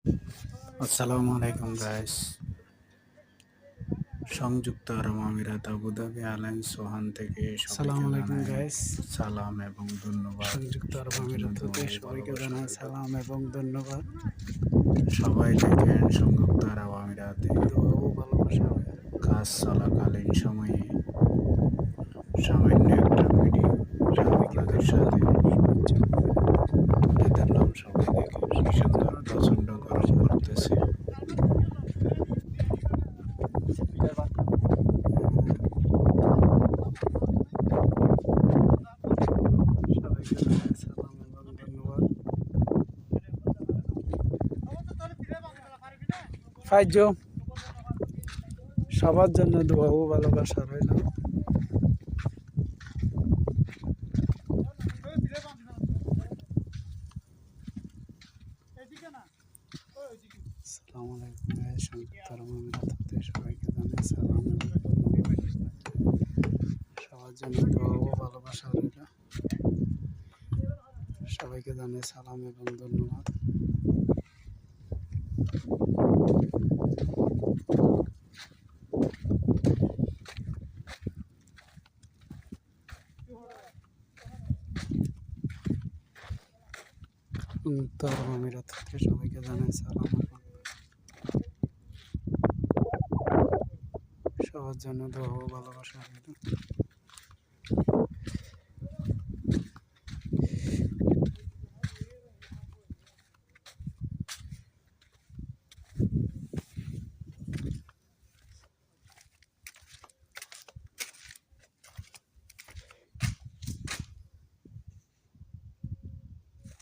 আসসালামু আলাইকুম গাইস। সংযুক্ত আরব আমিরাত আবুধাবি এয়ারলাইন্স সোহান থেকে আসসালামু সবাইকে আলাইকুম জানাই গাইস। সালাম এবং ধন্যবাদ। সংযুক্ত আরব সবার জন্য আমিরাত দোয়া হতে ও সবাইকে ভালোবাসা জানাই রইল। সালাম এবং ধন্যবাদ। সবাই দেখেন সংযুক্ত আরব আমিরাতে দোয়া ও ভালোবাসা রইল। কাজ চলাকালীন সময়ে সামান্য একটা ভিডিও যা সবাইকে আপনাদের সাথে ধন্যবাদ ও শুভেচ্ছা অভিনন্দন। তুলে ধরলাম। সবাই দেখেন কি সবার সুন্দর জন্য দোয়া ও প্রচন্ড গরম ভালোবাসা রইল। পড়তেছে। সবাইকে জানাই সালাম এবং ধন্যবাদ। ফাইজো সবার জন্য দোয়া ও ভালোবাসা রইল। আসসালামু আলাইকুম গাইস। সংযুক্ত আরব আমিরাত হতে সবাইকে জানাই সালাম এবং ধন্যবাদ। সবার জন্য দোয়া ও ভালোবাসা রইল। সবাইকে জানাই সালাম এবং ধন্যবাদ। সংযুক্ত আরব আমিরাত হতে সবাইকে জানাই সালাম এবং সবার জন্য দোয়া ও ভালোবাসা রইল।